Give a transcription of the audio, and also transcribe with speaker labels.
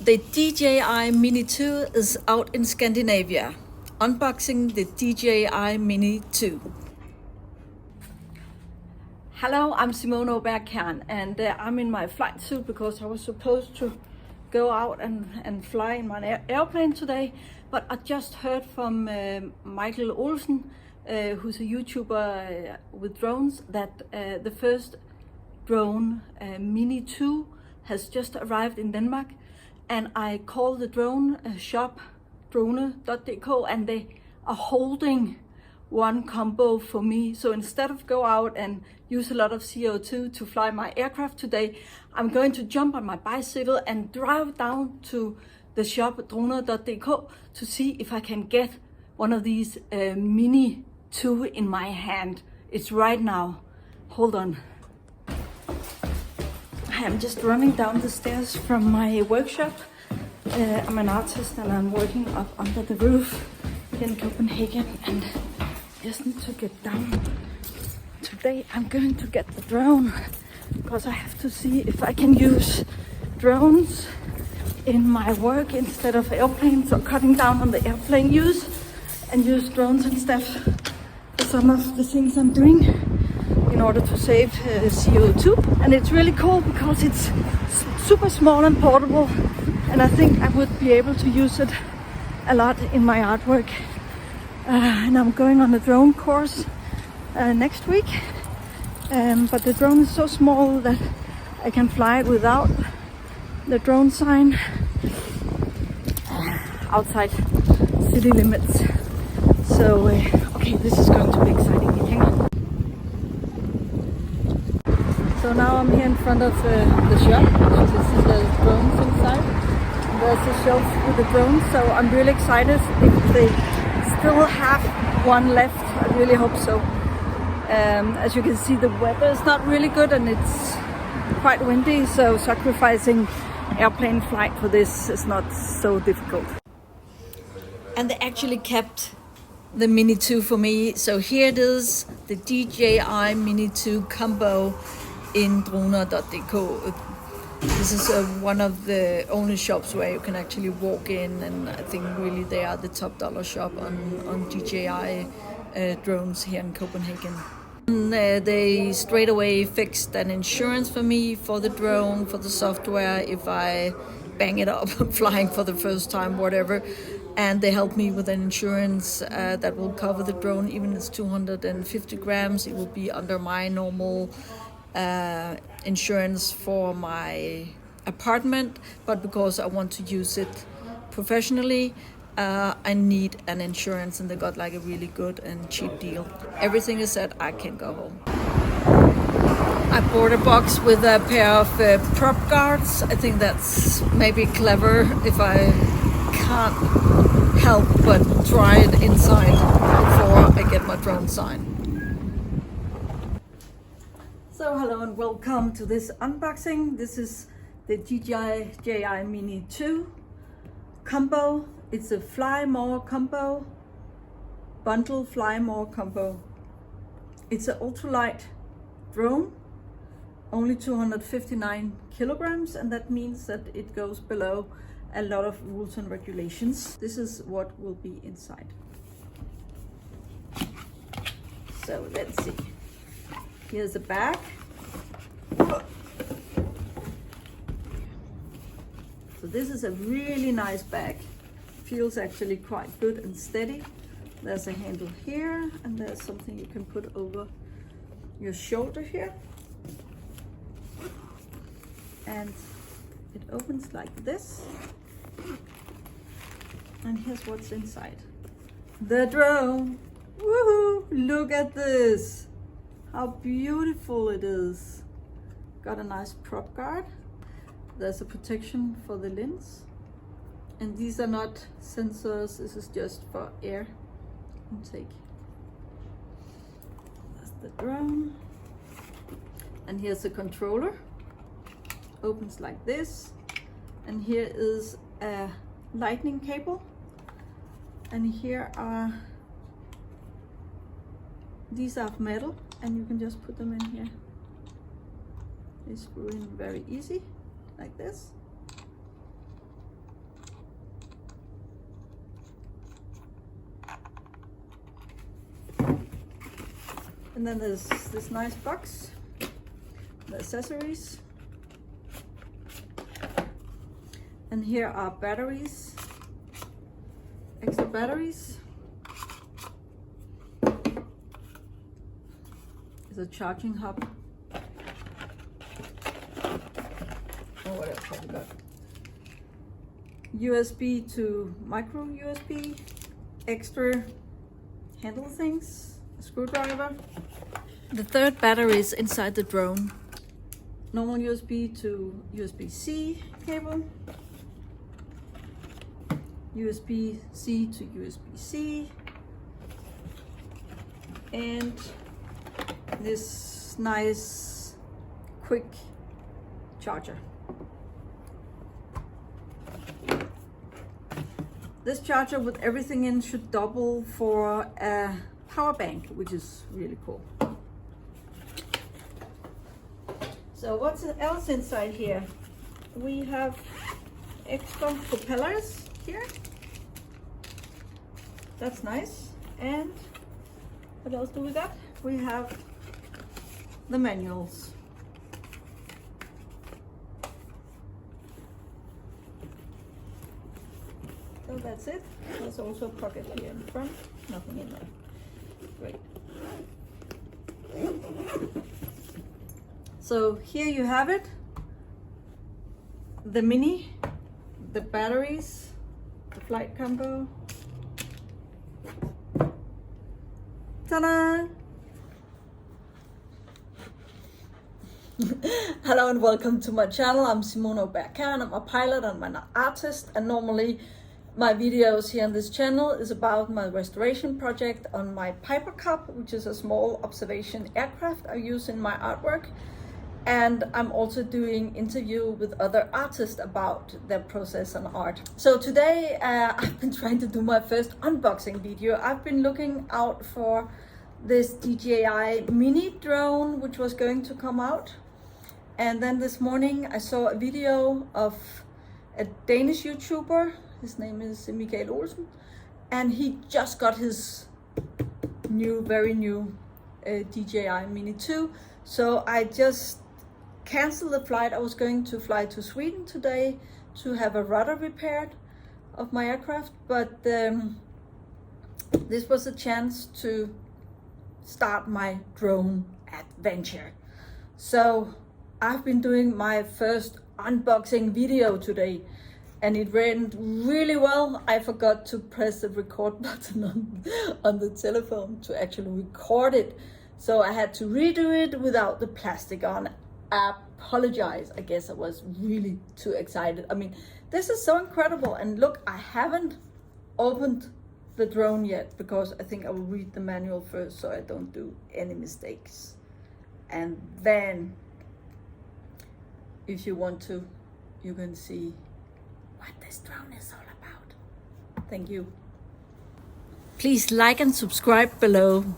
Speaker 1: The DJI MINI 2 is out in Scandinavia. Unboxing the DJI MINI 2. Hello, I'm Simone and I'm in my flight suit because I was supposed to go out and fly in my airplane today. But I just heard from Michael Olsen, who's a YouTuber with drones, that the first drone, MINI 2, has just arrived in Denmark. And I called the drone shop, Droner.dk, and they are holding one combo for me. So instead of go out and use a lot of CO2 to fly my aircraft today, I'm going to jump on my bicycle and drive down to the shop, Droner.dk, to see if I can get one of these MINI 2 in my hand. It's right now. Hold on. I'm just running down the stairs from my workshop. I'm an artist and I'm working up under the roof here in Copenhagen, and just need to get down. Today I'm going to get the drone because I have to see if I can use drones in my work instead of airplanes, or cutting down on the airplane use and use drones and stuff for some of the things I'm doing in order to save CO2. And it's really cool because it's super small and portable, and I think I would be able to use it a lot in my artwork. And I'm going on a drone course next week, but the drone is so small that I can fly it without the drone sign outside city limits. So okay, this is going to be exciting. Hang on. So now I'm here in front of the shop. So this is the drones inside. There's a shelf with the drones, so I'm really excited if they still have one left. I really hope so. As you can see, the weather is not really good and it's quite windy, so sacrificing airplane flight for this is not so difficult. And they actually kept the MINI 2 for me. So here it is, the DJI MINI 2 combo in Droner.dk. This is one of the only shops where you can actually walk in, and I think really they are the top dollar shop on DJI drones here in Copenhagen. And, they straight away fixed an insurance for me for the drone, for the software, if I bang it up flying for the first time, whatever. And they helped me with an insurance that will cover the drone, even if it's 250 grams. It will be under my normal insurance for my apartment, but because I want to use it professionally, I need an insurance, and they got like a really good and cheap deal. Everything is set, I can go home. I bought a box with a pair of prop guards. I think that's maybe clever if I can't help but try it inside before I get my drone sign. So hello and welcome to this unboxing. This is the DJI MINI 2 combo. It's a Fly More combo, bundle Fly More combo. It's an ultralight drone, only 259 kilograms, and that means that it goes below a lot of rules and regulations. This is what will be inside. So let's see. Here's the bag. So this is a really nice bag. Feels actually quite good and steady. There's a handle here, and there's something you can put over your shoulder here. And it opens like this. And here's what's inside. The drone. Woohoo! Look at this. How beautiful it is. Got a nice prop guard. There's a protection for the lens. And these are not sensors, this is just for air intake. That's the drone. And here's the controller. Opens like this. And here is a lightning cable. And here are, these are metal, and you can just put them in here. They screw in very easy, like this. And then there's this nice box, the accessories. And here are batteries, extra batteries. There's a charging hub. Oh, what else have we got? USB to micro USB, extra handle things, a screwdriver. The third battery is inside the drone. Normal USB to USB-C cable. USB-C to USB-C. And this nice quick charger. This charger with everything in should double for a power bank, which is really cool. So what's else inside here? We have extra propellers here. That's nice. And what else do we got? We have the manuals. So that's it. There's also a pocket here in front. Nothing in there. Great. So here you have it. The Mini, the batteries, the flight combo. Ta-da! Hello and welcome to my channel. I'm Simone and I'm a pilot and I'm an artist, and normally my videos here on this channel is about my restoration project on my Piper Cub, which is a small observation aircraft I use in my artwork. And I'm also doing interview with other artists about their process and art. So today I've been trying to do my first unboxing video. I've been looking out for this DJI MINI drone, which was going to come out. And then this morning I saw a video of a Danish YouTuber. His name is Michael Olsen, and he just got his very new DJI MINI 2. So I just canceled the flight. I was going to fly to Sweden today to have a rudder repaired of my aircraft, but this was a chance to start my drone adventure. So I've been doing my first unboxing video today, and it went really well. I forgot to press the record button on the telephone to actually record it. So I had to redo it without the plastic on. I apologize. I guess I was really too excited. I mean, this is so incredible. And look, I haven't opened the drone yet because I think I will read the manual first so I don't do any mistakes. And then, if you want to, you can see what this drone is all about. Thank you. Please like and subscribe below.